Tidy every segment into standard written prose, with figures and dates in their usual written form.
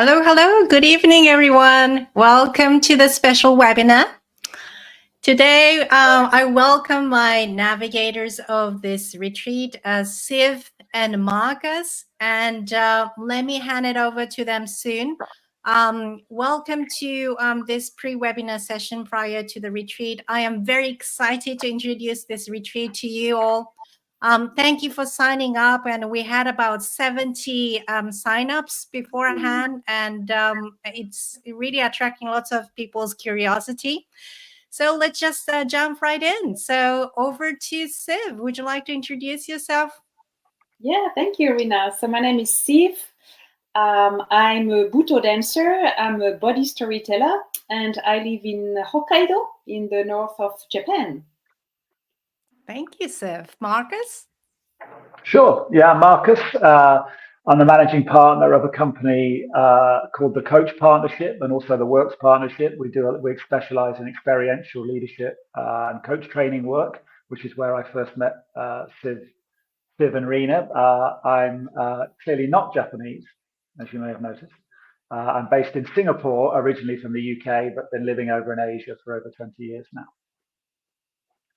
Hello, hello. Good evening, everyone. Welcome to the special webinar. Today, I welcome my navigators of this retreat, Siv and Marcus, and let me hand it over to them soon. Welcome to this pre-webinar session prior to the retreat. I am very excited to introduce this retreat to you all. Thank you for signing up, and we had about 70 signups beforehand, and it's really attracting lots of people's curiosity. So let's just jump right in. So over to Siv. Would you like to introduce yourself? Yeah, thank you, Rina. So my name is Siv. I'm a Buto dancer. I'm a body storyteller, and I live in Hokkaido in the north of Japan. Thank you, Siv. Marcus? Sure. Yeah, Marcus. I'm the managing partner of a company called the Coach Partnership and also the Works Partnership. We specialize in experiential leadership and coach training work, which is where I first met Siv and Rina. I'm clearly not Japanese, as you may have noticed. I'm based in Singapore, originally from the UK, but been living over in Asia for over 20 years now.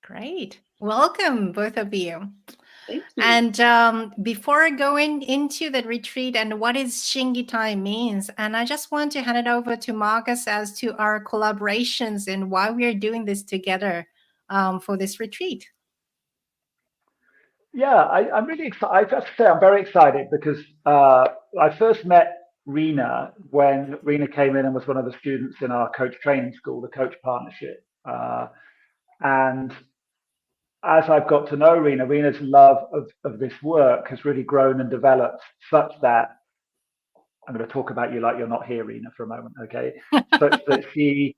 Great. Welcome, both of you. Thank you. And before going into the retreat and what is ShinGiTai means, and I just want to hand it over to Marcus as to our collaborations and why we are doing this together for this retreat. Yeah, I'm really excited. I have to say I'm very excited because I first met Rina when Rina came in and was one of the students in our coach training school, the Coach Partnership. And as I've got to know Rina, Rina's love of this work has really grown and developed such that I'm going to talk about you like you're not here, Rina, for a moment, okay? Such that she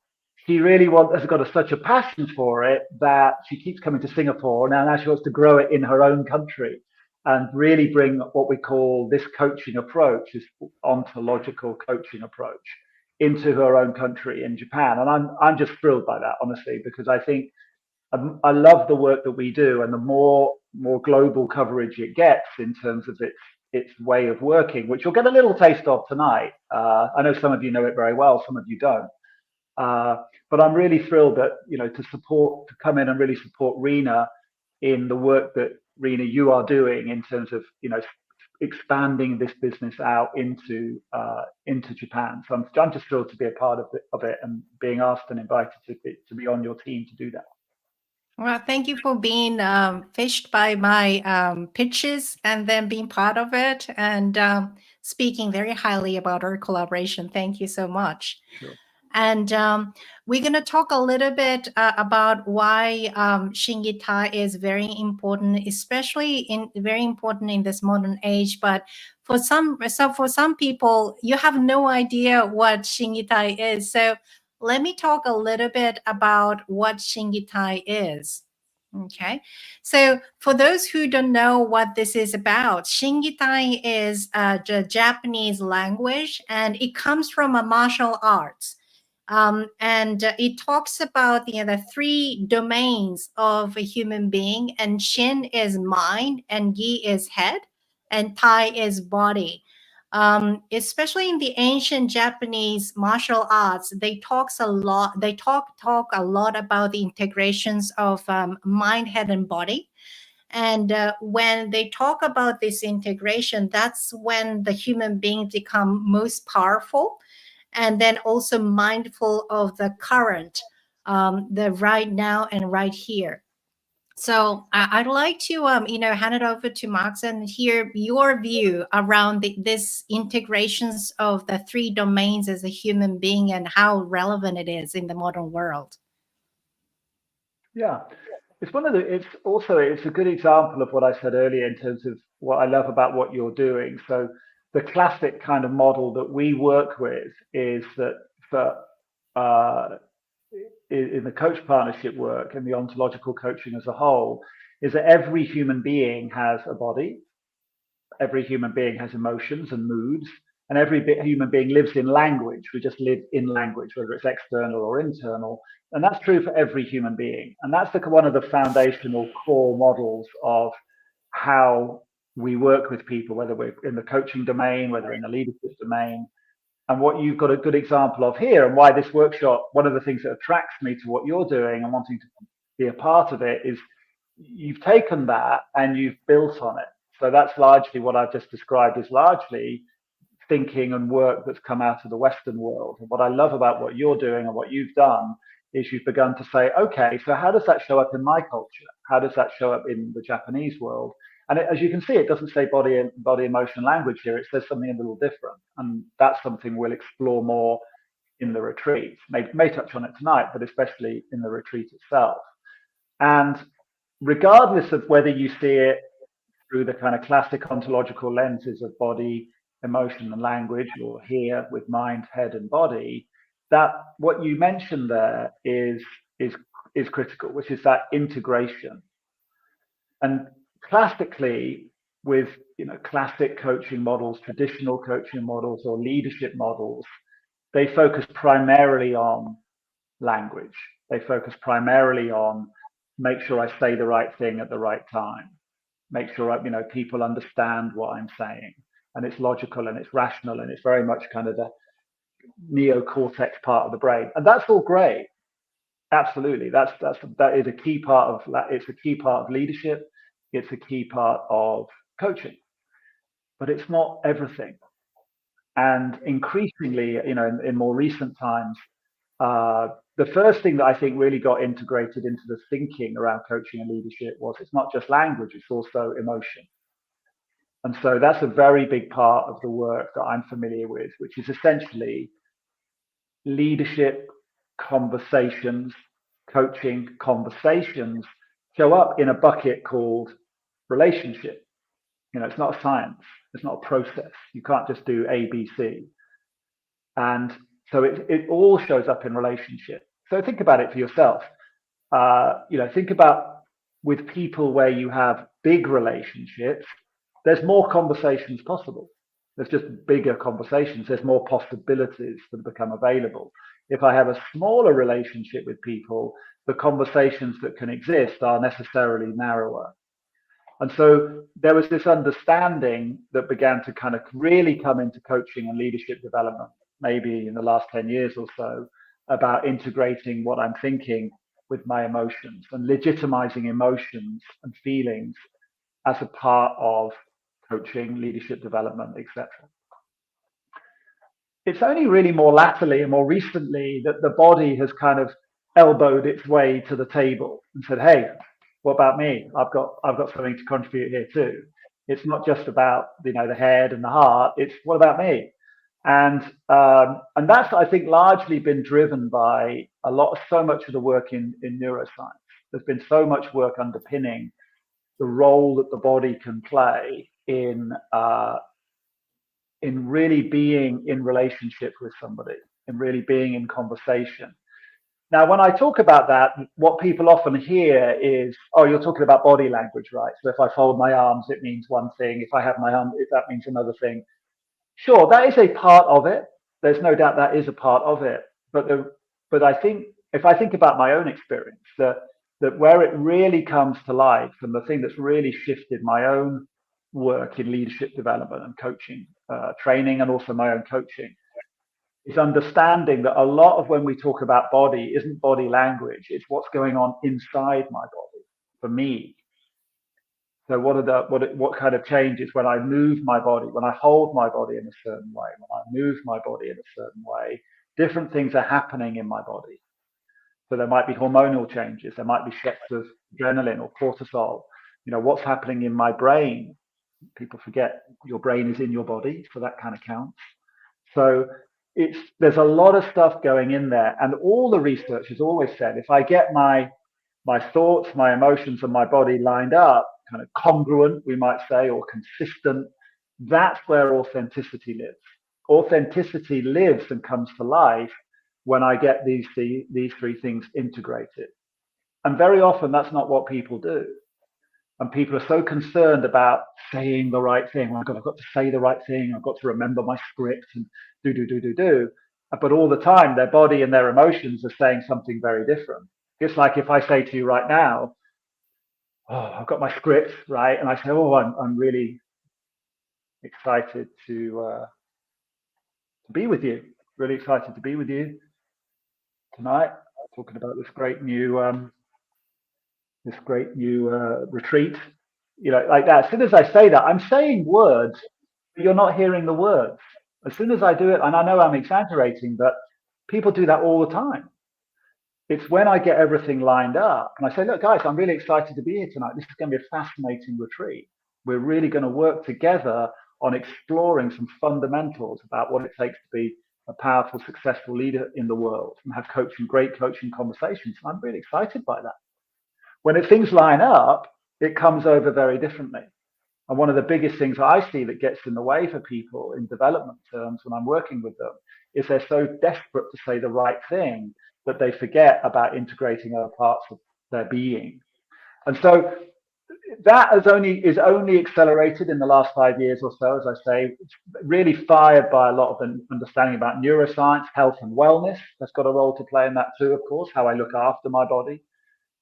really has got such a passion for it that she keeps coming to Singapore now she wants to grow it in her own country and really bring what we call this coaching approach, this ontological coaching approach, into her own country in Japan. And I'm just thrilled by that, honestly, because I think I love the work that we do, and the more global coverage it gets in terms of its way of working, which you'll get a little taste of tonight. I know some of you know it very well, some of you don't. But I'm really thrilled that to come in and really support Rina in the work that Rina you are doing in terms of expanding this business out into Japan. So I'm just thrilled to be a part of it and being asked and invited to be on your team to do that. Well, thank you for being fished by my pitches and then being part of it and speaking very highly about our collaboration. Thank you so much. Sure. And we're going to talk a little bit about why ShinGiTai is very important, especially very important in this modern age. But for some people, you have no idea what ShinGiTai is. So let me talk a little bit about what ShinGiTai is. Okay, so for those who don't know what this is about, ShinGiTai is the Japanese language, and it comes from a martial arts. And it talks about the three domains of a human being, and Shin is mind, and Gi is head, and Tai is body. Especially in the ancient Japanese martial arts, they talk a lot about the integrations of mind, head, and body. And when they talk about this integration, that's when the human beings become most powerful, and then also mindful of the current, the right now and right here. So I'd like to, hand it over to Max and hear your view around this integrations of the three domains as a human being and how relevant it is in the modern world. Yeah, it's a good example of what I said earlier in terms of what I love about what you're doing. So the classic kind of model that we work with is that in the coach partnership work and the ontological coaching as a whole, is that every human being has a body, every human being has emotions and moods, and every human being lives in language. We just live in language, whether it's external or internal. And that's true for every human being. And that's one of the foundational core models of how we work with people, whether we're in the coaching domain, whether in the leadership domain. And what you've got a good example of here, and why this workshop, one of the things that attracts me to what you're doing and wanting to be a part of it, is you've taken that and you've built on it. So that's largely what I've just described, is largely thinking and work that's come out of the Western world. And what I love about what you're doing and what you've done is you've begun to say, okay, so how does that show up in my culture? How does that show up in the Japanese world? And as you can see, it doesn't say body, emotion, language here. It says something a little different. And that's something we'll explore more in the retreat. May touch on it tonight, but especially in the retreat itself. And regardless of whether you see it through the kind of classic ontological lenses of body, emotion, and language, or here with mind, head, and body, that what you mentioned there is critical, which is that integration. And classically, with classic coaching models, traditional coaching models, or leadership models, they focus primarily on language. They focus primarily on make sure I say the right thing at the right time, make sure people understand what I'm saying, and it's logical and it's rational and it's very much kind of the neocortex part of the brain, and that's all great. Absolutely, that is a key part of that. It's a key part of leadership. It's a key part of coaching, but it's not everything. And increasingly, in more recent times, the first thing that I think really got integrated into the thinking around coaching and leadership was it's not just language, it's also emotion. And so that's a very big part of the work that I'm familiar with, which is essentially leadership conversations, coaching conversations show up in a bucket called relationship. It's not a science, it's not a process. You can't just do A, B, C. And so it all shows up in relationship. So think about it for yourself. Think about with people where you have big relationships, there's more conversations possible. There's just bigger conversations. There's more possibilities that become available. If I have a smaller relationship with people, the conversations that can exist are necessarily narrower. And so there was this understanding that began to kind of really come into coaching and leadership development, maybe in the last 10 years or so, about integrating what I'm thinking with my emotions and legitimizing emotions and feelings as a part of coaching, leadership development, etc. It's only really more latterly and more recently that the body has kind of elbowed its way to the table and said, hey, what about me? I've got something to contribute here too. It's not just about the head and the heart. It's what about me? And that's, I think, largely been driven by so much of the work in neuroscience. There's been so much work underpinning the role that the body can play in really being in relationship with somebody, in really being in conversation. Now, when I talk about that, what people often hear is, oh, you're talking about body language, right? So if I fold my arms, it means one thing. If I have my arm, that means another thing. Sure, that is a part of it. There's no doubt that is a part of it. But I think if I think about my own experience, that where it really comes to life, and the thing that's really shifted my own work in leadership development and coaching, training, and also my own coaching, is understanding that a lot of when we talk about body isn't body language, it's what's going on inside my body for me. So what kind of changes when I move my body, when I hold my body in a certain way, when I move my body in a certain way, different things are happening in my body. So there might be hormonal changes, there might be shots of adrenaline or cortisol. What's happening in my brain? People forget your brain is in your body, so that kind of counts. So there's a lot of stuff going in there, and all the research has always said if I get my thoughts, my emotions, and my body lined up, kind of congruent, we might say, or consistent, that's where authenticity lives. Authenticity lives and comes to life when I get these three things integrated. And very often that's not what people do. And people are so concerned about saying the right thing. Oh my God, I've got to say the right thing. I've got to remember my script and do. But all the time, their body and their emotions are saying something very different. It's like if I say to you right now, oh, I've got my script, right? And I say, oh, I'm really excited to to be with you. Really excited to be with you tonight, talking about this great new retreat. You know, like that. As soon as I say that, I'm saying words, but you're not hearing the words. As soon as I do it, and I know I'm exaggerating, but people do that all the time. It's when I get everything lined up and I say, look, guys, I'm really excited to be here tonight. This is going to be a fascinating retreat. We're really going to work together on exploring some fundamentals about what it takes to be a powerful, successful leader in the world and have great coaching conversations. And I'm really excited by that. When things line up, it comes over very differently. And one of the biggest things I see that gets in the way for people in development terms when I'm working with them is they're so desperate to say the right thing that they forget about integrating other parts of their being. And so that is only accelerated in the last 5 years or so, as I say, really fired by a lot of the understanding about neuroscience, health and wellness. That's got a role to play in that too, of course, how I look after my body.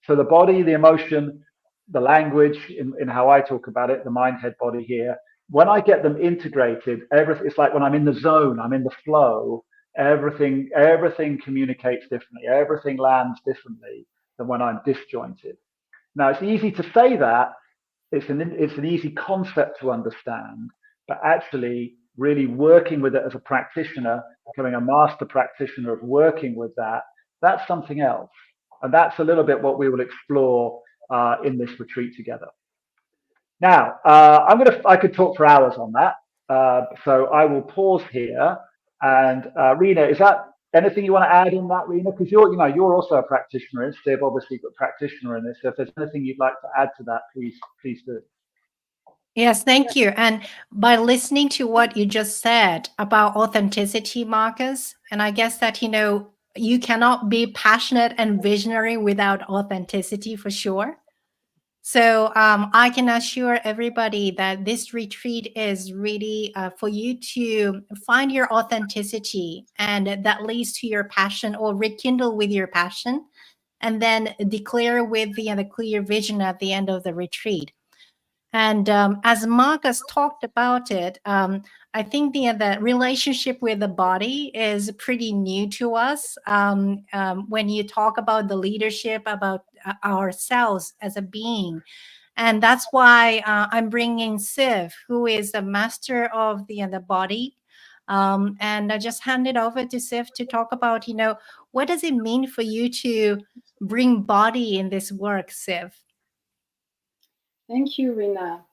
So the body, the emotion, the language in how I talk about it, the mind, head, body here, when I get them integrated, it's like when I'm in the zone, I'm in the flow, everything communicates differently, everything lands differently than when I'm disjointed. Now, it's easy to say that, it's an easy concept to understand, but actually really working with it as a practitioner, becoming a master practitioner of working with that, that's something else. And that's a little bit what we will explore in this retreat together. Now, I could talk for hours on that, so I will pause here. And Rena, is that anything you want to add in that, Rena? Because you're also a practitioner, and Steve obviously got a practitioner in this. So if there's anything you'd like to add to that, please do. Yes, thank you. And by listening to what you just said about authenticity, Marcus, and I guess that, you cannot be passionate and visionary without authenticity for sure. So I can assure everybody that this retreat is really for you to find your authenticity, and that leads to your passion, or rekindle with your passion, and then declare with the clear vision at the end of the retreat. And as Marcus talked about it, I think the relationship with the body is pretty new to us. When you talk about the leadership, about ourselves as a being. And that's why I'm bringing Siv, who is a master of the body. And I just hand it over to Siv to talk about, what does it mean for you to bring body in this work, Siv? Thank you, Rena.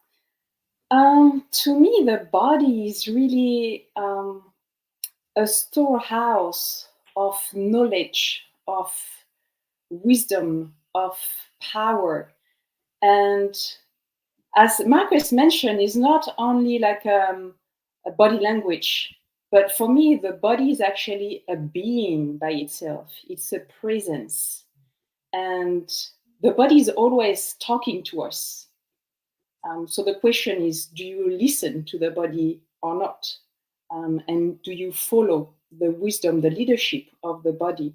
To me, the body is really a storehouse of knowledge, of wisdom, of power. And as Marcus mentioned, it's not only like a body language, but for me, the body is actually a being by itself. It's a presence. And the body is always talking to us. So the question is, do you listen to the body or not? And do you follow the wisdom, the leadership of the body?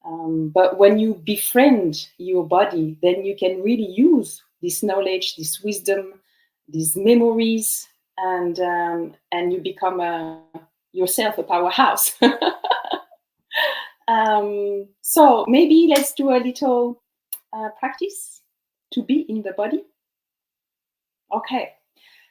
But when you befriend your body, then you can really use this knowledge, this wisdom, these memories, and you become yourself a powerhouse. So maybe let's do a little practice to be in the body. Okay,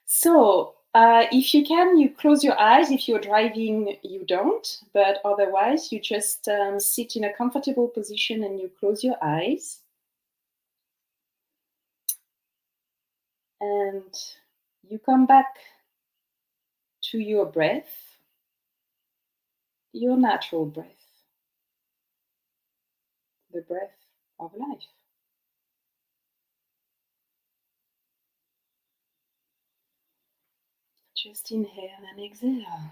so if you can, you close your eyes. If you're driving, you don't, but otherwise you just sit in a comfortable position and you close your eyes. And you come back to your breath, your natural breath, the breath of life. Just inhale and exhale.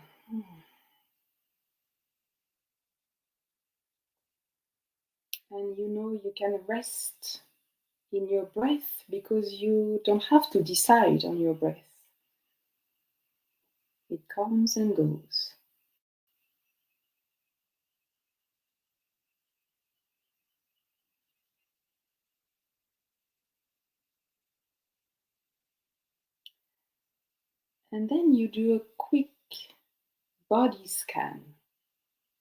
And you can rest in your breath because you don't have to decide on your breath. It comes and goes. And then you do a quick body scan,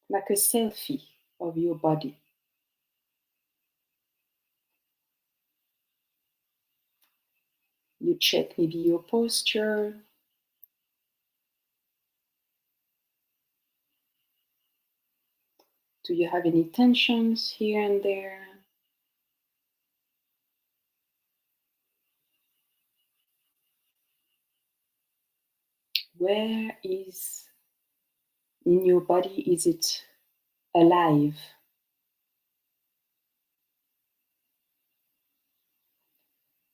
like a selfie of your body. You check maybe your posture. Do you have any tensions here and there? Where is in your body, is it alive?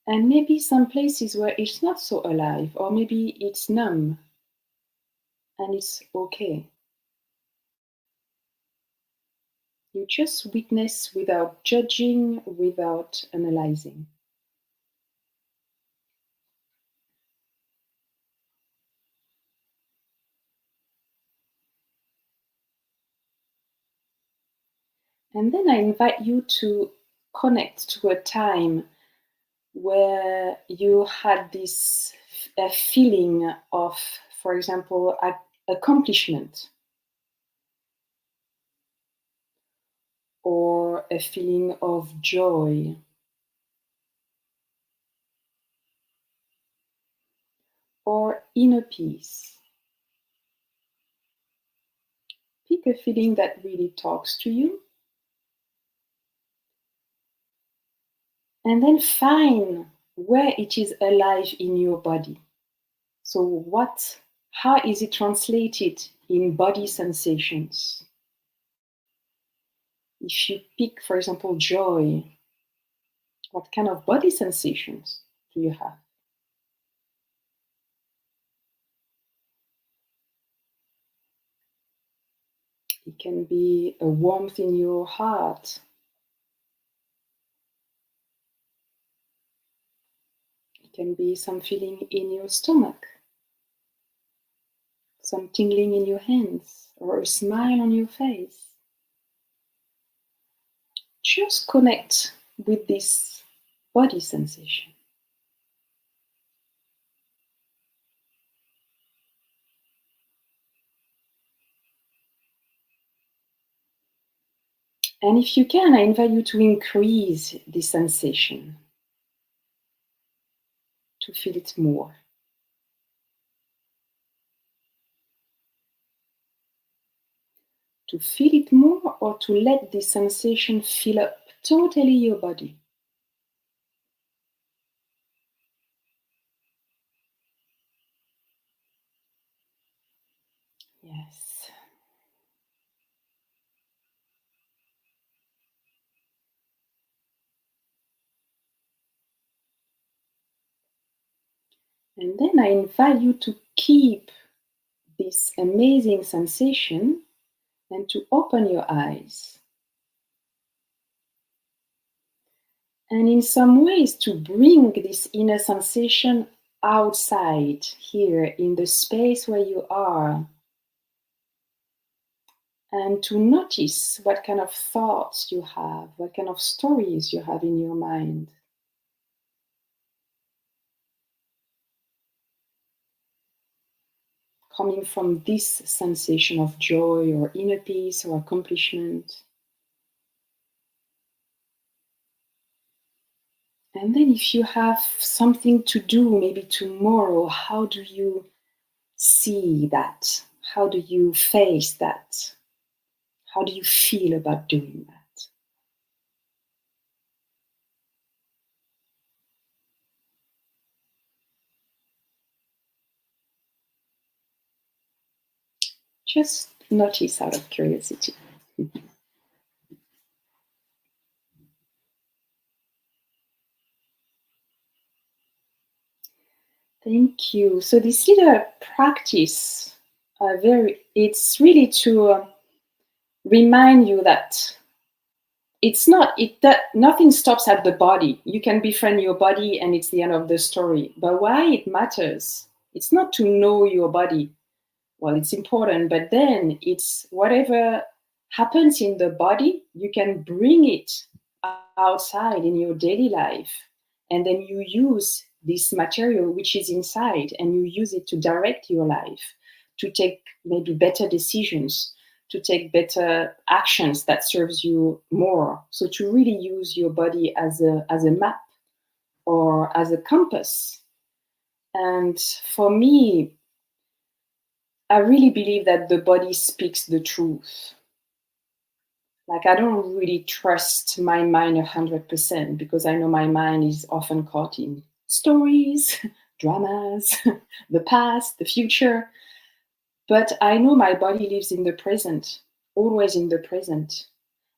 And maybe some places where it's not so alive, or maybe it's numb, and it's okay. You just witness without judging, without analyzing. And then I invite you to connect to a time where you had this feeling of, for example, accomplishment, or a feeling of joy, or inner peace. Pick a feeling that really talks to you, and then find where it is alive in your body. So how is it translated in body sensations? If you pick, for example, joy, what kind of body sensations do you have? It can be a warmth in your heart. It can be some feeling in your stomach, some tingling in your hands, or a smile on your face. Just connect with this body sensation. And if you can, I invite you to increase this sensation, to feel it more. To feel it more, or to let this sensation fill up totally your body. Yes. And then I invite you to keep this amazing sensation and to open your eyes. And in some ways to bring this inner sensation outside, here in the space where you are. And to notice what kind of thoughts you have, what kind of stories you have in your mind. Coming from this sensation of joy or inner peace or accomplishment. And then if you have something to do, maybe tomorrow, how do you see that? How do you face that? How do you feel about doing that? Just notice out of curiosity. Thank you. So this little practice, it's really to remind you that nothing stops at the body. You can befriend your body and it's the end of the story. But why it matters, it's not to know your body. Well, it's important, but then it's whatever happens in the body, you can bring it outside in your daily life. And then you use this material which is inside and you use it to direct your life, to take maybe better decisions, to take better actions that serves you more. So to really use your body as a map or as a compass. And for me, I really believe that the body speaks the truth. Like, I don't really trust my mind 100% because I know my mind is often caught in stories, dramas, the past, the future. But I know my body lives in the present, always in the present.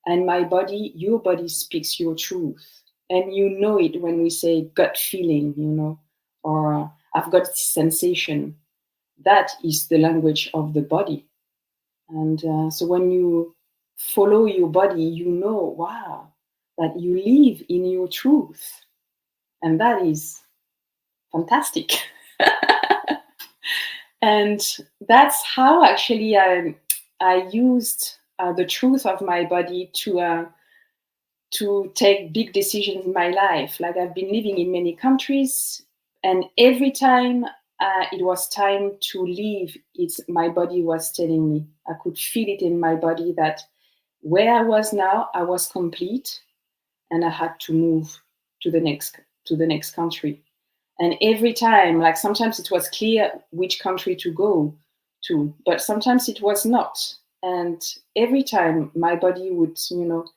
And my body, your body speaks your truth. And you know it when we say gut feeling, or I've got this sensation. That is the language of the body. And so when you follow your body, you know, wow, that you live in your truth. And that is fantastic. And that's how actually I used the truth of my body to take big decisions in my life. Like, I've been living in many countries, and every time it was time to leave, my body was telling me. I could feel it in my body that where I was now, I was complete, and I had to move to the next country. And every time, like, sometimes it was clear which country to go to, but sometimes it was not. And every time my body would,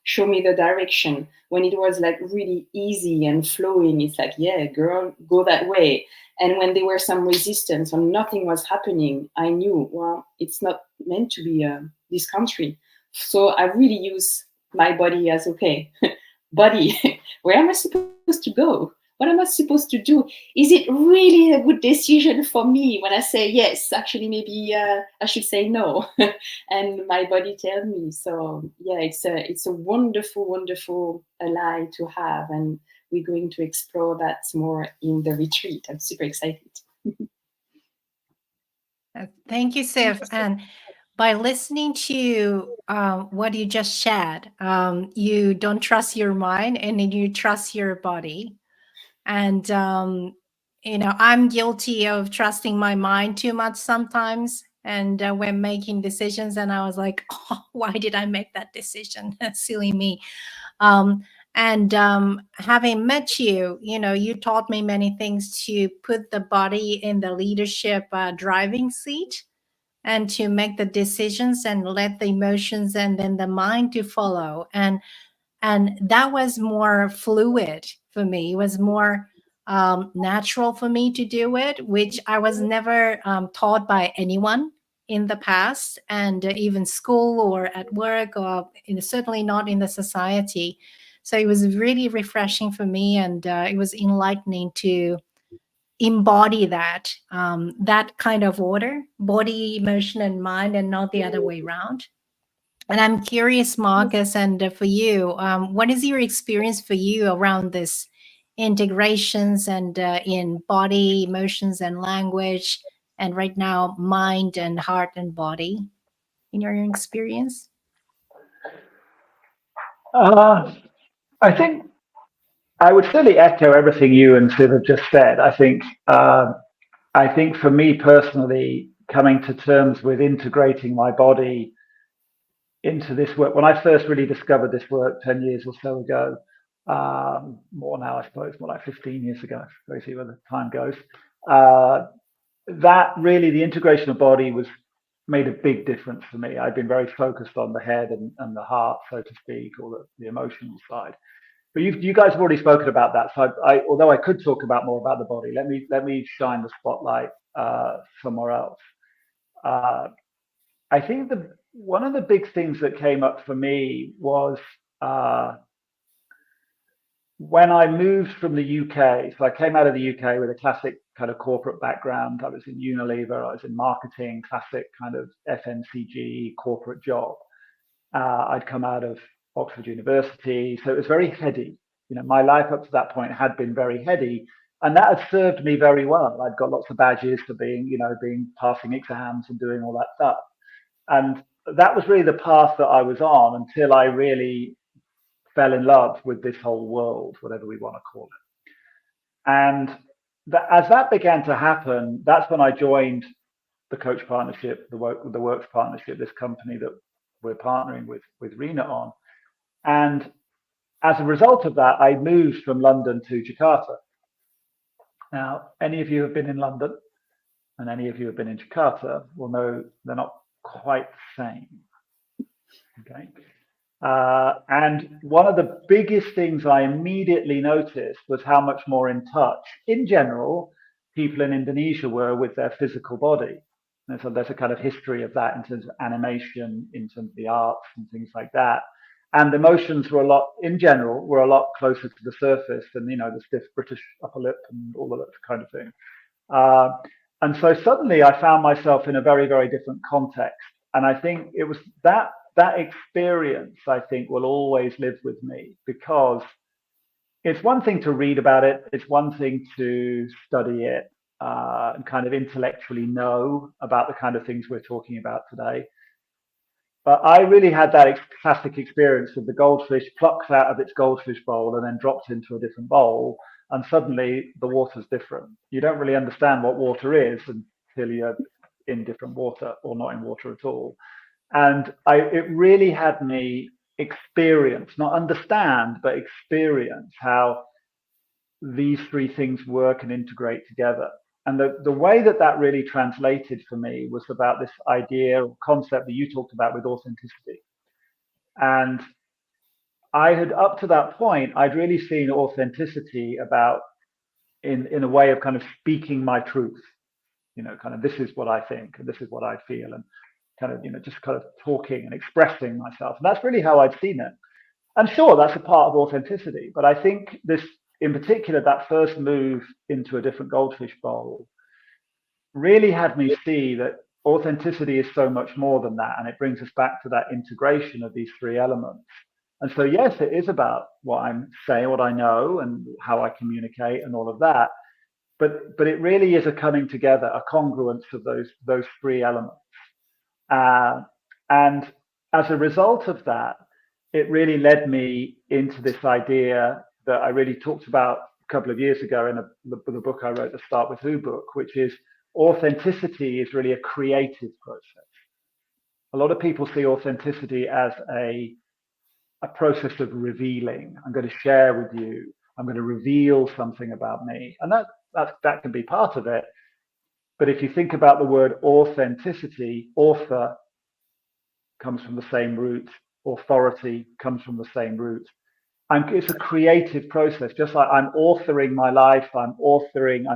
show me the direction. When it was like really easy and flowing, it's like, yeah, girl, go that way. And when there were some resistance or nothing was happening, I knew, well, it's not meant to be this country. So I really use my body as, okay, body, where am I supposed to go? What am I supposed to do? Is it really a good decision for me when I say yes? Actually, maybe I should say no. And my body tells me. So yeah, it's a wonderful, wonderful ally to have, and we're going to explore that more in the retreat. I'm super excited. Thank you, Sif. And by listening to what you just shared, you don't trust your mind and then you trust your body. And, I'm guilty of trusting my mind too much sometimes. And when making decisions, and I was like, oh, why did I make that decision? Silly me. Um, and having met you, you taught me many things to put the body in the leadership driving seat and to make the decisions and let the emotions and then the mind to follow. And that was more fluid for me. It was more natural for me to do it, which I was never taught by anyone in the past, and even school or at work, or certainly not in the society. So it was really refreshing for me, and it was enlightening to embody that kind of order, body, emotion, and mind, and not the other way around. And I'm curious, Marcus, and for you, what is your experience for you around this integrations and in body, emotions, and language, and right now, mind and heart and body, in your experience? I think I would certainly echo everything you and Siv have just said. I think for me personally, coming to terms with integrating my body into this work, when I first really discovered this work 10 years or so ago, more now, I suppose, more like 15 years ago, crazy where the time goes, that really, the integration of body made a big difference for me. I've been very focused on the head and the heart, so to speak, or the emotional side. But you guys have already spoken about that. So although I could talk about more about the body, let me shine the spotlight somewhere else. I think one of the big things that came up for me was when I moved from the UK. So I came out of the UK with a classic kind of corporate background. I was in Unilever, I was in marketing, classic kind of FMCG corporate job. I'd come out of Oxford University, so it was very heady. My life up to that point had been very heady, and that had served me very well. I'd got lots of badges for being passing exams and doing all that stuff. And that was really the path that I was on until I really fell in love with this whole world, whatever we want to call it. And as that began to happen, that's when I joined the coach partnership, the works partnership, this company that we're partnering with Rena on. And as a result of that, I moved from London to Jakarta. Now, any of you have been in London and any of you have been in Jakarta will know they're not quite the same. Okay. And one of the biggest things I immediately noticed was how much more in touch, in general, people in Indonesia were with their physical body. And so there's a kind of history of that in terms of animation, in terms of the arts and things like that. And emotions were in general, were a lot closer to the surface than, the stiff British upper lip and all of that kind of thing. And so suddenly I found myself in a very, very different context. And I think it was that experience, I think, will always live with me, because it's one thing to read about it. It's one thing to study it and kind of intellectually know about the kind of things we're talking about today. But I really had that classic experience of the goldfish plucks out of its goldfish bowl and then drops into a different bowl. And suddenly the water's different. You don't really understand what water is until you're in different water or not in water at all. And it really had me experience, not understand, but experience how these three things work and integrate together. And the way that really translated for me was about this idea or concept that you talked about with authenticity. And I had, up to that point, I'd really seen authenticity about in a way of kind of speaking my truth, kind of this is what I think and this is what I feel, and kind of, just kind of talking and expressing myself. And that's really how I'd seen it. And sure, that's a part of authenticity. But I think this, in particular, that first move into a different goldfish bowl really had me see that authenticity is so much more than that. And it brings us back to that integration of these three elements. And so, yes, it is about what I'm saying, what I know, and how I communicate and all of that. But it really is a coming together, a congruence of those three elements. And as a result of that, it really led me into this idea that I really talked about a couple of years ago in the book I wrote, the Start With Who book, which is authenticity is really a creative process. A lot of people see authenticity as a process of revealing. I'm going to share with you. I'm going to reveal something about me. And that can be part of it. But if you think about the word authenticity, author comes from the same root, authority comes from the same root. It's a creative process, just like I'm authoring my life, I'm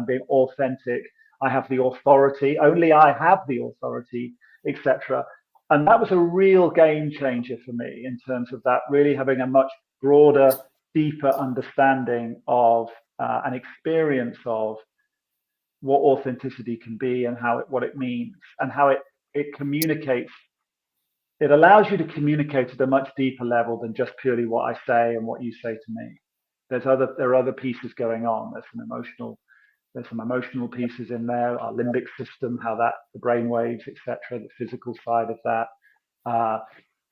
being authentic, I have the authority, only I have the authority, etc. And that was a real game changer for me in terms of that really having a much broader, deeper understanding of an experience of what authenticity can be and what it means and how it communicates. It allows you to communicate at a much deeper level than just purely what I say and what you say to me. There are other pieces going on. There's some emotional pieces in there, our limbic system, how the brain waves, etc., the physical side of that.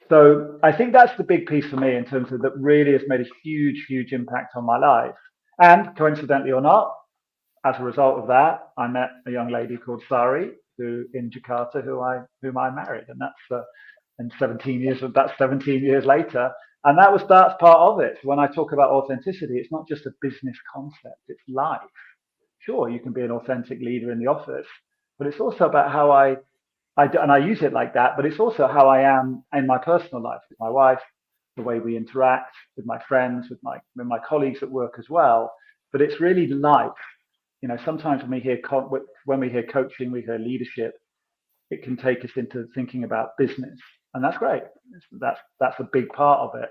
So I think that's the big piece for me in terms of that really has made a huge, huge impact on my life. And coincidentally or not, as a result of that, I met a young lady called Sari in Jakarta, whom I married, and that's 17 years later. And that's part of it. When I talk about authenticity, it's not just a business concept, it's life. Sure, you can be an authentic leader in the office, but it's also about how and I use it like that, but it's also how I am in my personal life with my wife, the way we interact with my friends, with my colleagues at work as well. But it's really life. Sometimes when we hear coaching, we hear leadership, it can take us into thinking about business, and that's great. That's a big part of it.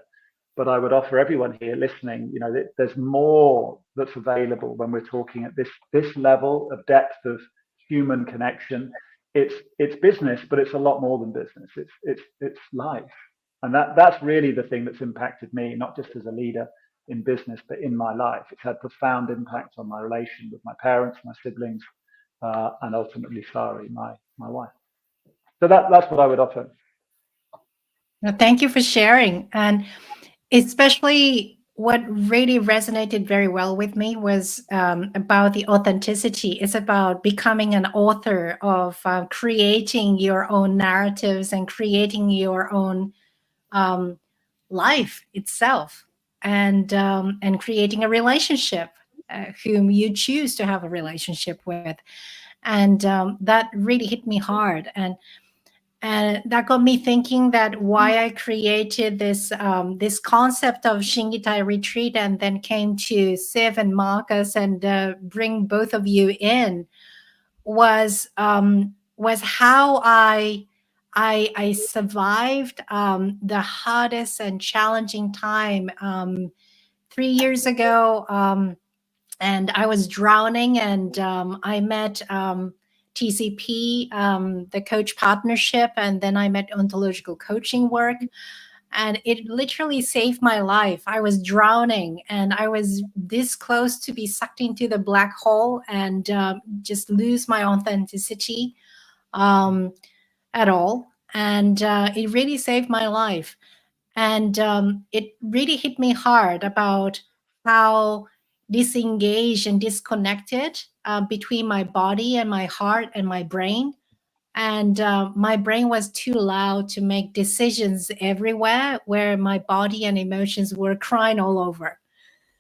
But I would offer everyone here listening, there's more that's available when we're talking at this level of depth of human connection. It's business, but it's a lot more than business. It's life, and that's really the thing that's impacted me, not just as a leader in business, but in my life. It's had profound impact on my relation with my parents, my siblings, and ultimately Sari, my wife. So that's what I would offer. Thank you for sharing. And especially what really resonated very well with me was about the authenticity. It's about becoming an author of creating your own narratives and creating your own life itself, and creating a relationship whom you choose to have a relationship with. And that really hit me hard. And that got me thinking that why I created this concept of ShinGiTai retreat, and then came to Siv and Marcus and bring both of you in, was how I survived the hardest and challenging time 3 years ago. And I was drowning, and I met TCP, the coach partnership, and then I met ontological coaching work, and it literally saved my life. I was drowning, and I was this close to be sucked into the black hole and just lose my authenticity at all. And it really saved my life. And it really hit me hard about how disengaged and disconnected between my body and my heart and my brain. And my brain was too loud to make decisions everywhere, where my body and emotions were crying all over.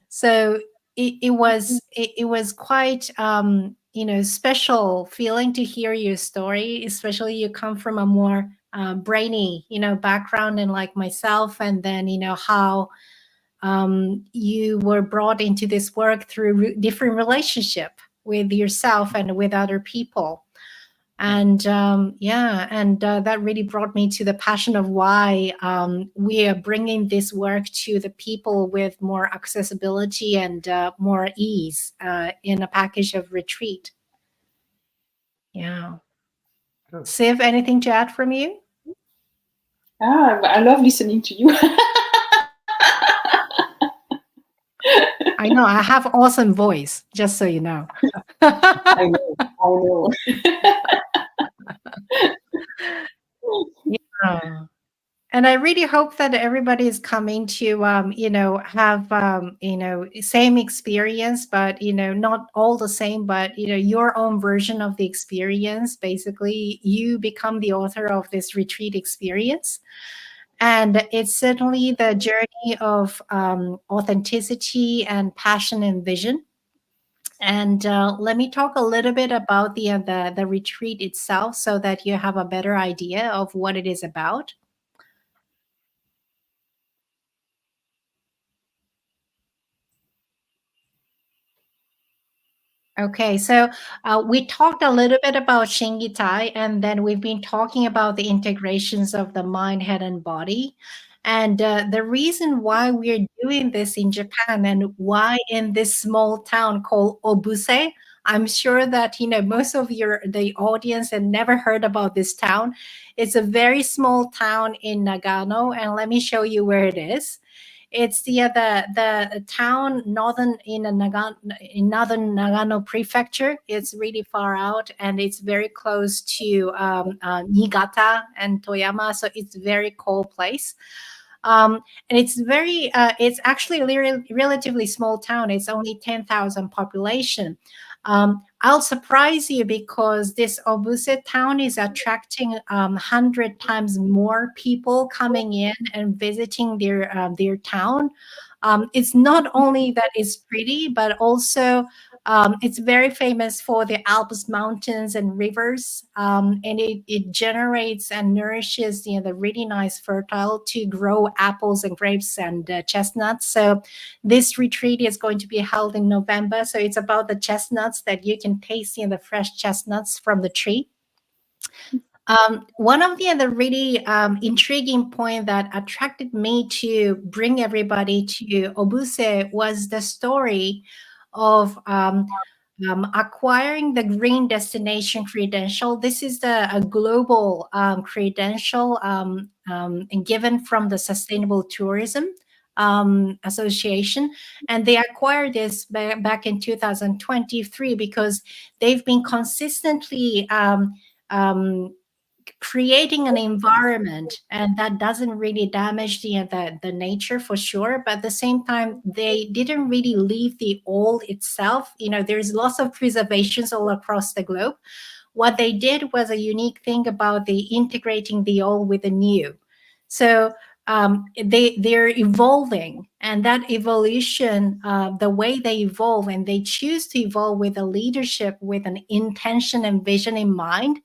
So it was quite special feeling to hear your story, especially you come from a more brainy background, and like myself, and then how you were brought into this work through different relationship with yourself and with other people. And that really brought me to the passion of why we are bringing this work to the people with more accessibility and more ease in a package of retreat. Yeah. Good. Siv, anything to add from you? I love listening to you. I know I have awesome voice, just so you know. I know. Yeah. And I really hope that everybody is coming to, have, same experience, but, not all the same, but, your own version of the experience. Basically, you become the author of this retreat experience. And it's certainly the journey of authenticity and passion and vision. And let me talk a little bit about the retreat itself, so that you have a better idea of what it is about. Okay, so we talked a little bit about ShinGiTai, and then we've been talking about the integrations of the mind, head, and body. And the reason why we're doing this in Japan, and why in this small town called Obuse, I'm sure that most of the audience had never heard about this town. It's a very small town in Nagano, and let me show you where it is. It's the town northern in northern Nagano prefecture. It's really far out, and it's very close to Niigata and Toyama. So it's very cold place. And it's actually a relatively small town. It's only 10,000 population. I'll surprise you, because this Obuse town is attracting 100 times more people coming in and visiting their town. It's not only that it's pretty, but also it's very famous for the Alps mountains and rivers, and it generates and nourishes the really nice fertile to grow apples and grapes and chestnuts. So this retreat is going to be held in November. So it's about the chestnuts, that you can taste the fresh chestnuts from the tree. One of the really intriguing point that attracted me to bring everybody to Obuse was the story of acquiring the Green Destination Credential. This is a global credential and given from the Sustainable Tourism Association. And they acquired this back in 2023 because they've been consistently creating an environment, and that doesn't really damage the nature for sure, but at the same time they didn't really leave the old itself. There's lots of preservations all across the globe. What they did was a unique thing about the integrating the old with the new. So they're evolving, and that evolution, the way they evolve, and they choose to evolve with a leadership with an intention and vision in mind,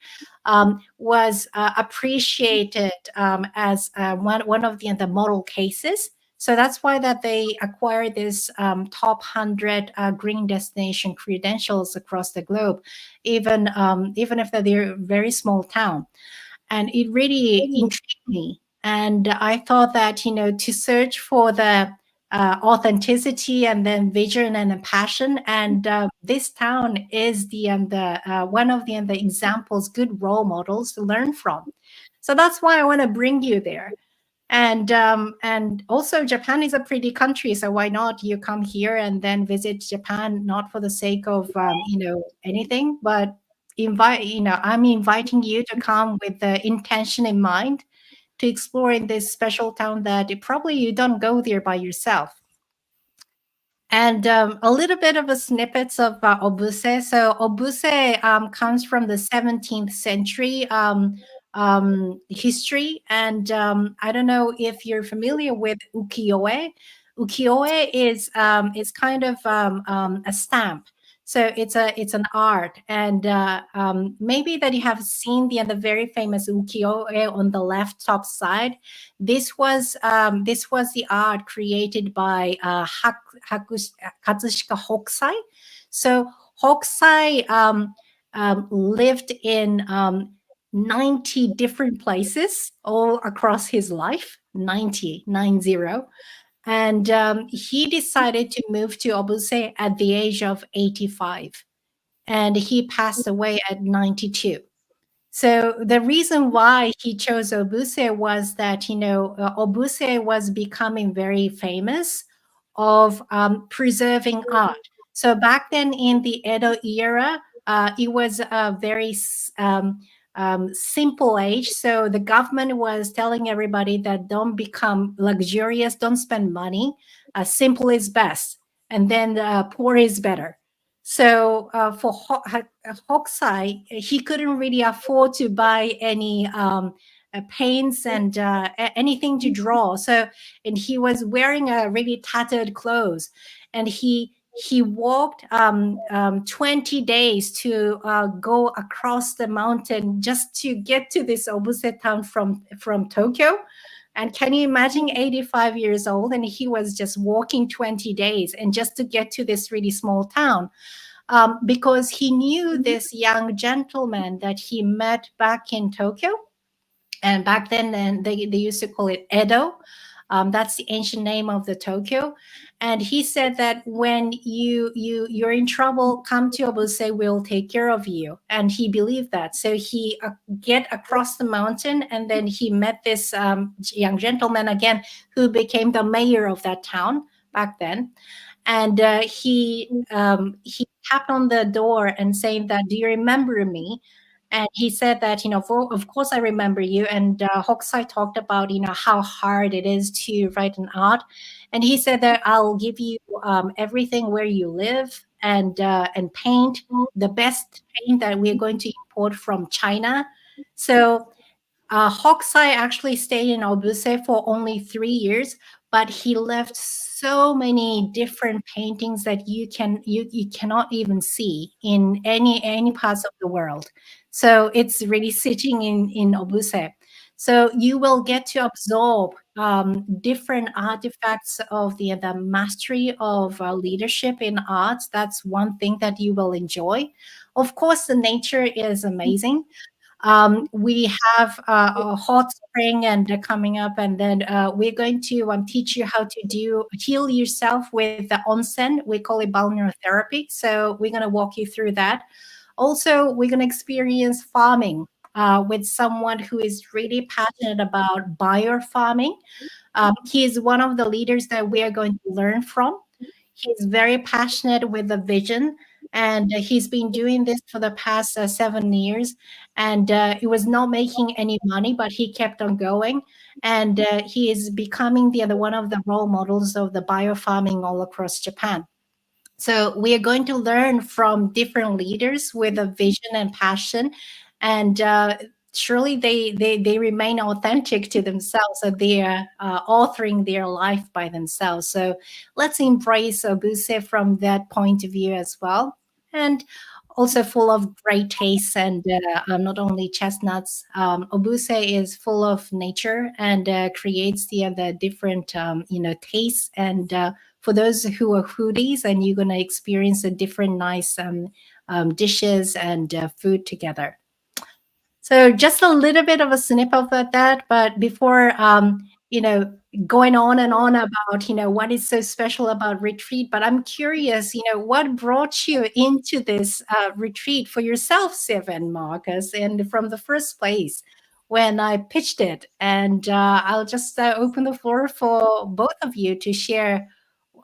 was appreciated as one of the model cases. So that's why that they acquired this top 100 green destination credentials across the globe, even if they're a very small town. And it really intrigued me. And I thought that, to search for the authenticity and then vision and the passion. And this town is the one of the examples, good role models to learn from. So that's why I want to bring you there. And also Japan is a pretty country, so why not you come here and then visit Japan, not for the sake of anything, but I'm inviting you to come with the intention in mind to explore in this special town that probably you don't go there by yourself. And a little bit of a snippets of Obuse. So Obuse comes from the 17th century history. And I don't know if you're familiar with ukiyo-e. Ukiyo-e is it's kind of a stamp. So it's an art, and maybe that you have seen the very famous ukiyo-e on the left top side. This was the art created by Katsushika Hokusai. So Hokusai lived in 90 different places all across his life, 90. And he decided to move to Obuse at the age of 85. And he passed away at 92. So the reason why he chose Obuse was that, Obuse was becoming very famous of preserving art. So back then in the Edo era, it was a very simple age. So the government was telling everybody that don't become luxurious, don't spend money. Simple is best. And then poor is better. So for Hokusai, he couldn't really afford to buy any paints and anything to draw. So, and he was wearing a really tattered clothes, and he walked 20 days to go across the mountain just to get to this Obuse town from Tokyo. And can you imagine 85 years old, and he was just walking 20 days and just to get to this really small town, because he knew this young gentleman that he met back in Tokyo. And back then they used to call it Edo. That's the ancient name of the Tokyo. And he said that when you're in trouble, come to Obuse, we'll take care of you. And he believed that. So he get across the mountain, and then he met this young gentleman again, who became the mayor of that town back then. And he tapped on the door and saying that, "Do you remember me?" And he said that, of course I remember you. And Hokusai talked about, how hard it is to write an art. And he said that, "I'll give you everything where you live, and paint, the best paint that we're going to import from China." So Hokusai actually stayed in Obuse for only 3 years, but he left so many different paintings that you cannot even see in any parts of the world. So it's really sitting in Obuse. So you will get to absorb different artifacts of the mastery of leadership in arts. That's one thing that you will enjoy. Of course, the nature is amazing. We have a hot spring and coming up, and then we're going to teach you how to heal yourself with the onsen. We call it balneotherapy. So we're going to walk you through that. Also, we're going to experience farming with someone who is really passionate about biofarming. He is one of the leaders that we are going to learn from. He's very passionate with the vision. And he's been doing this for the past 7 years, and he was not making any money, but he kept on going, and he is becoming the other one of the role models of the biofarming all across Japan. So we are going to learn from different leaders with a vision and passion, and surely they remain authentic to themselves, so they are authoring their life by themselves. So let's embrace Obuse from that point of view as well, and also full of great taste, and not only chestnuts. Obuse is full of nature and creates the different tastes, and for those who are foodies, and you're going to experience a different nice dishes and food together. So just a little bit of a snippet of that, but before going on and on about what is so special about retreat, but I'm curious, what brought you into this retreat for yourself, Siv and Marcus, and from the first place when I pitched it, and I'll just open the floor for both of you to share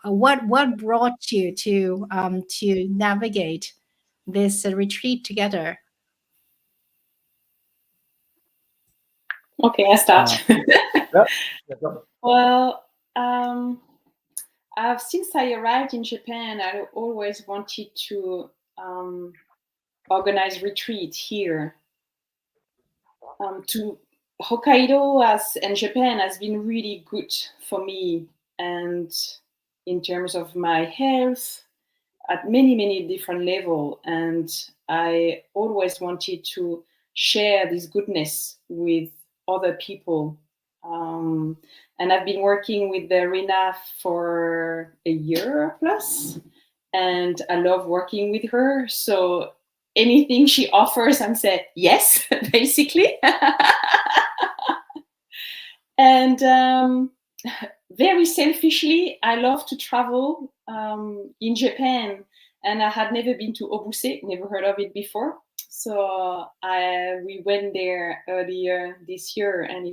what brought you to navigate this retreat together. Okay, I start. Yeah. Well, since I arrived in Japan, I always wanted to organize retreat here. To Hokkaido and Japan has been really good for me, and in terms of my health at many different levels. And I always wanted to share this goodness with other people. And I've been working with Rina for a year plus, and I love working with her. So anything she offers, I'm saying yes, basically. And very selfishly, I love to travel in Japan, and I had never been to Obuse, never heard of it before. So we went there earlier this year, and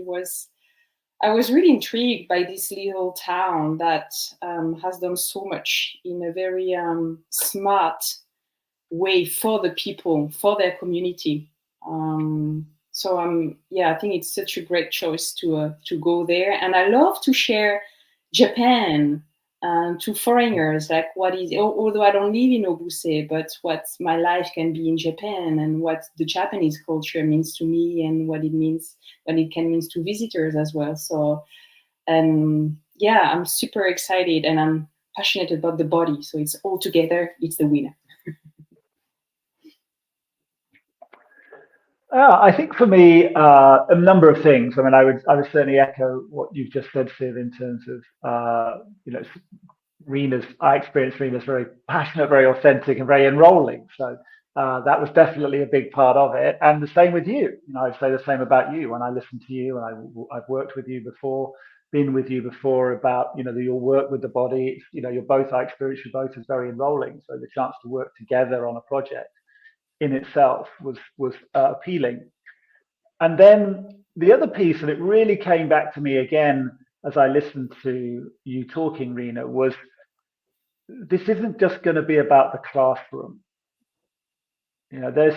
I was really intrigued by this little town that has done so much in a very smart way for the people, for their community. So I think it's such a great choice to go there, and I love to share Japan to foreigners, like although I don't live in Obuse, but what my life can be in Japan, and what the Japanese culture means to me, and what it can mean to visitors as well. So I'm super excited, and I'm passionate about the body. So it's all together, it's the winner. I think for me, a number of things. I mean, I would certainly echo what you've just said, Siv, in terms of I experienced Rena's very passionate, very authentic, and very enrolling. So that was definitely a big part of it. And the same with you. I'd say the same about you. When I listen to you, and I've worked with you before, been with you before about your work with the body. I experience you both as very enrolling. So the chance to work together on a project in itself was appealing. And then the other piece, and it really came back to me again as I listened to you talking, Rena, was this isn't just going to be about the classroom. We're going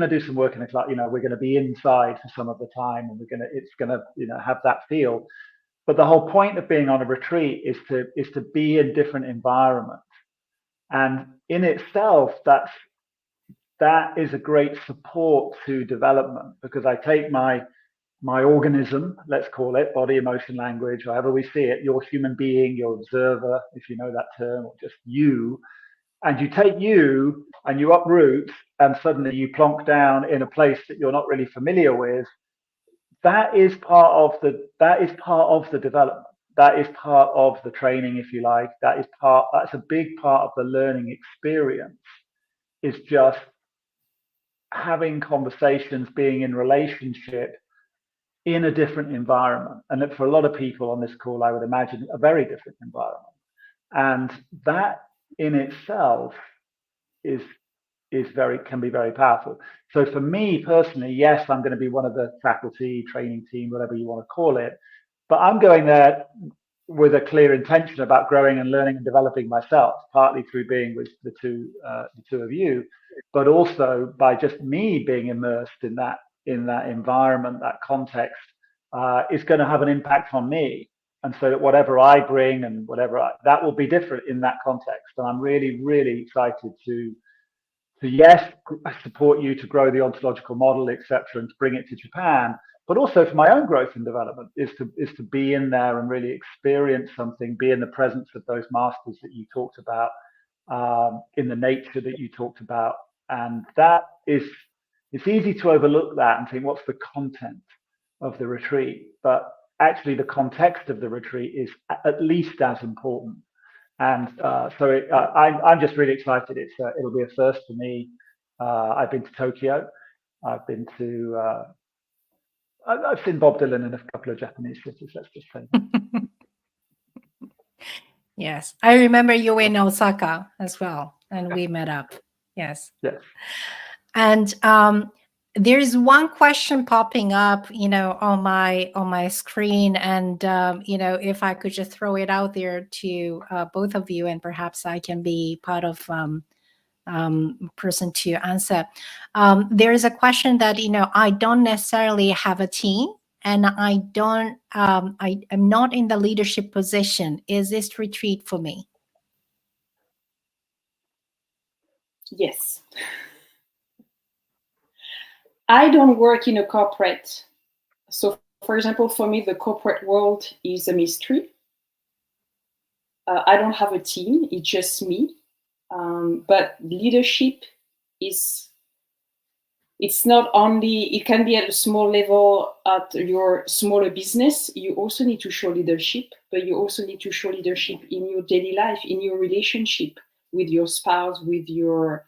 to do some work in the class. We're going to be inside for some of the time, and it's going to have that feel. But the whole point of being on a retreat is to be in different environments, and in itself, that is a great support to development, because I take my organism, let's call it body, emotion, language, however we see it, your human being, your observer, if you know that term, or just you, and you take you and you uproot, and suddenly you plonk down in a place that you're not really familiar with. That is part of the development. That is part of the training, if you like. That's a big part of the learning experience, is just having conversations, being in relationship in a different environment. And for a lot of people on this call, I would imagine a very different environment. And that in itself can be very powerful. So for me personally, yes, I'm going to be one of the faculty, training team, whatever you want to call it, but I'm going there with a clear intention about growing and learning and developing myself, partly through being with the two of you, but also by just me being immersed in that environment, that context, is going to have an impact on me. And so that whatever I bring and that will be different in that context. And I'm really, really excited to yes, support you to grow the ontological model, etc., and to bring it to Japan, but also for my own growth and development is to be in there and really experience something, be in the presence of those masters that you talked about, in the nature that you talked about. And that is, it's easy to overlook that and think, what's the content of the retreat? But actually the context of the retreat is at least as important. And I'm just really excited. It'll be a first for me. I've been to Tokyo. I've been to I've seen Bob Dylan in a couple of Japanese cities. Let's just say. Yes, I remember you were in Osaka as well, and we met up. Yes. Yes. And there's one question popping up, on my screen, and if I could just throw it out there to both of you, and perhaps I can be part of person to answer. There is a question that I don't necessarily have a team, and I am not in the leadership position. Is this retreat for me? Yes. I don't work in a corporate. So, for example, for me, the corporate world is a mystery. I don't have a team, it's just me. But leadership it's not only, it can be at a small level at your smaller business. You also need to show leadership, but you also need to show leadership in your daily life, in your relationship with your spouse, with your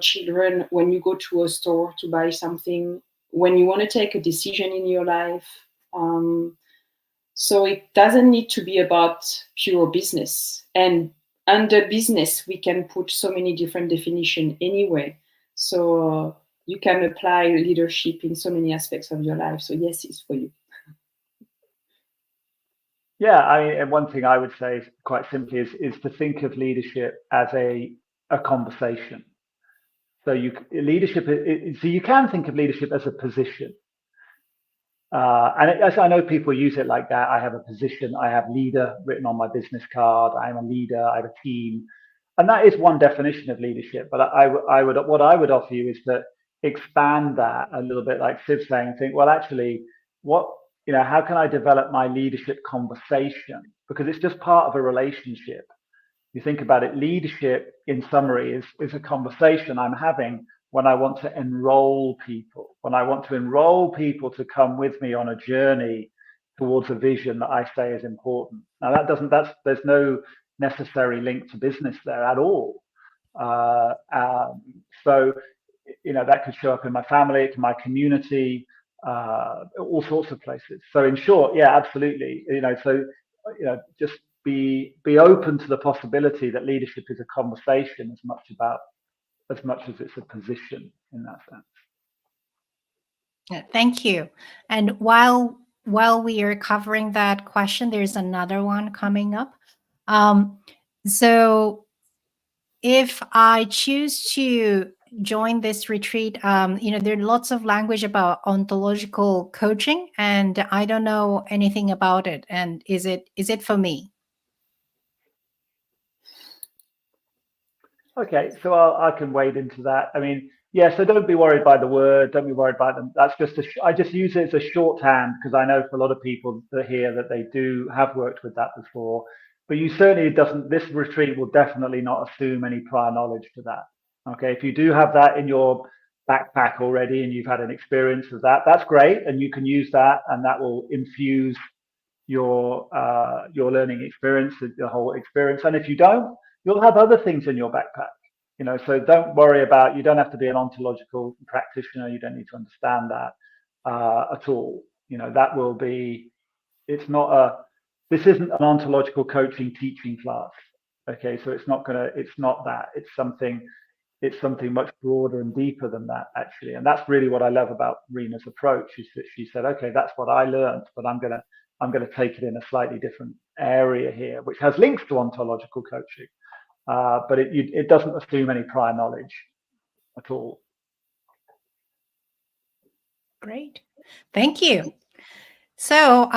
children, when you go to a store to buy something, when you want to take a decision in your life. So it doesn't need to be about pure business. And under business, we can put so many different definitions anyway. So you can apply leadership in so many aspects of your life. So yes, it's for you. Yeah, and one thing I would say quite simply is to think of leadership as a conversation. So you can think of leadership as a position. And as I know people use it like that. I have a position, I have leader written on my business card, I'm a leader, I have a team. And that is one definition of leadership. But what I would offer you is to expand that a little bit, like Siv's saying, think, well, actually, how can I develop my leadership conversation? Because it's just part of a relationship. You think about it, leadership, in summary, is a conversation I'm having when I want to enroll people, to come with me on a journey towards a vision that I say is important. Now there's no necessary link to business there at all. So that could show up in my family, to my community, all sorts of places. So in short, yeah, absolutely. Just be open to the possibility that leadership is a conversation as much as it's a position in that sense. Thank you. And while we are covering that question, there's another one coming up. So if I choose to join this retreat, there are lots of language about ontological coaching, and I don't know anything about it. And is it for me? Okay, so I can wade into that. I mean, yeah, so don't be worried by the word, don't be worried by them. That's just I just use it as a shorthand because I know for a lot of people that here that they do have worked with that before. But you certainly this retreat will definitely not assume any prior knowledge to that. Okay, if you do have that in your backpack already and you've had an experience of that, that's great, and you can use that, and that will infuse your learning experience, the whole experience. And if you don't, you'll have other things in your backpack. So don't worry about. You don't have to be an ontological practitioner. You don't need to understand that at all. That will be. It's not This isn't an ontological coaching teaching class. Okay, so it's not that. It's something much broader and deeper than that, actually. And that's really what I love about Rena's approach, is that she said, okay, that's what I learned, but I'm going to I'm going to take it in a slightly different area here, which has links to ontological coaching, but it doesn't assume any prior knowledge at all. Great. Thank you. So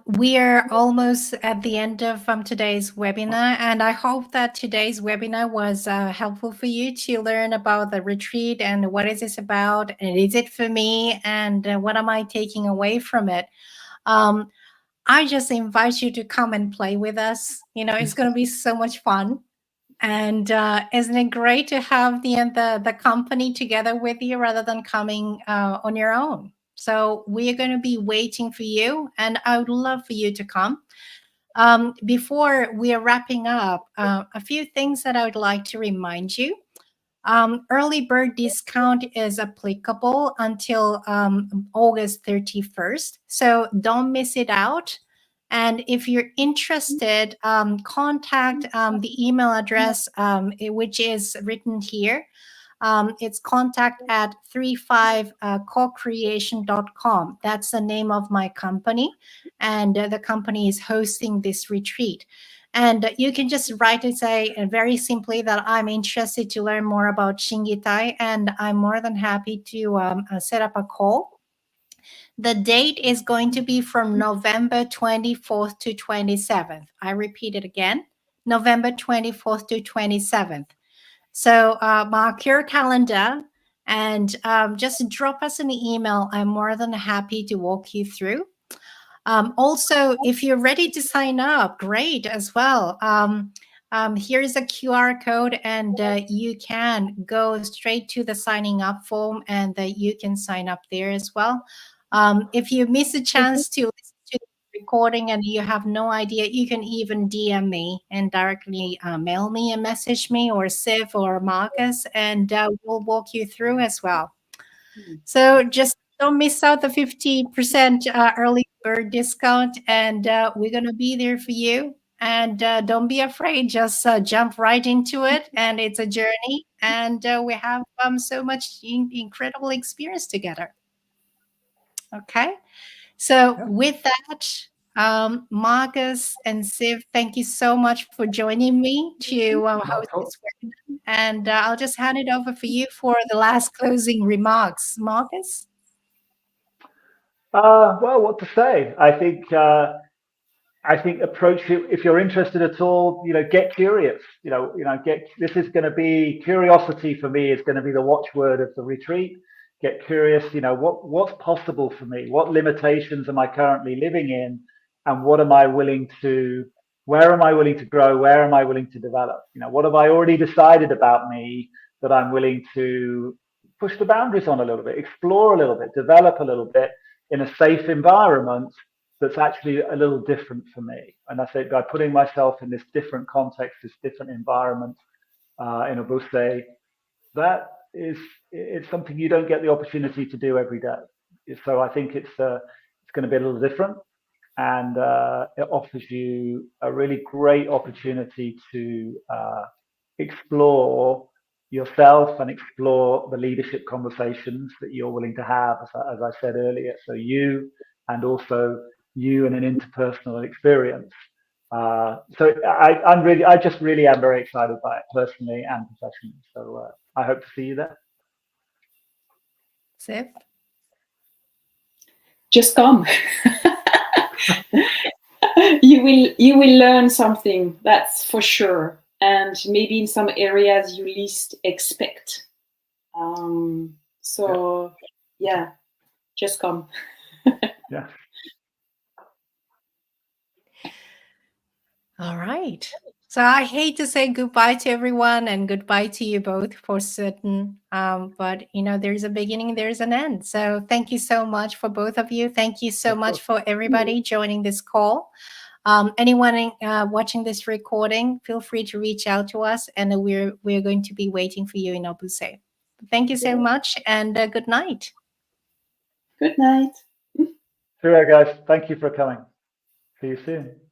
we are almost at the end of today's webinar, and I hope that today's webinar was helpful for you to learn about the retreat and what is this about, and is it for me, and what am I taking away from it. I just invite you to come and play with us. You know, it's going to be so much fun. And isn't it great to have the company together with you rather than coming on your own? So we are going to be waiting for you, and I would love for you to come. Before we are wrapping up, a few things that I would like to remind you. Early bird discount is applicable until August 31st. So don't miss it out. And if you're interested, contact the email address, which is written here. It's contact@35cocreation.com. That's the name of my company. And the company is hosting this retreat. And you can just write and say very simply that I'm interested to learn more about ShinGiTai, and I'm more than happy to set up a call. The date is going to be from November 24th to 27th. I repeat it again, November 24th to 27th. So mark your calendar and just drop us an email. I'm more than happy to walk you through. Also, if you're ready to sign up, great as well. Here's a QR code, and you can go straight to the signing up form, and you can sign up there as well. If you miss a chance to listen to the recording and you have no idea, you can even DM me and directly mail me and message me, or Siv or Marcus, and we'll walk you through as well. So just don't miss out the 50% early bird discount, and we're going to be there for you. And don't be afraid, just jump right into it. And it's a journey, and we have so much incredible experience together. Okay. So with that, Marcus and Siv, thank you so much for joining me to host this webinar. And I'll just hand it over for you for the last closing remarks. Marcus? Well, what to say? I think approach it if you're interested at all. Get curious. This is going to be curiosity for me. Is going to be the watchword of the retreat. Get curious. What's possible for me? What limitations am I currently living in, and what am I willing to? Where am I willing to grow? Where am I willing to develop? What have I already decided about me that I'm willing to push the boundaries on a little bit, explore a little bit, develop a little bit in a safe environment that's actually a little different for me. And I think by putting myself in this different context, this different environment in Obuse, it's something you don't get the opportunity to do every day. So I think it's going to be a little different, and it offers you a really great opportunity to explore yourself and explore the leadership conversations that you're willing to have, as I said earlier. So you, and also you in an interpersonal experience. So I just really am very excited by it personally and professionally. So I hope to see you there. Siv? Just come. You will learn something, that's for sure, and maybe in some areas you least expect. So yeah, just come. Yeah. All right. So I hate to say goodbye to everyone and goodbye to you both for certain, but there's a beginning, there's an end. So thank you so much for both of you. Thank you so much for everybody joining this call. Anyone watching this recording, feel free to reach out to us, and we're going to be waiting for you in Obuse. Thank you so much, and good night. Good night. Cheerio, guys. Thank you for coming. See you soon.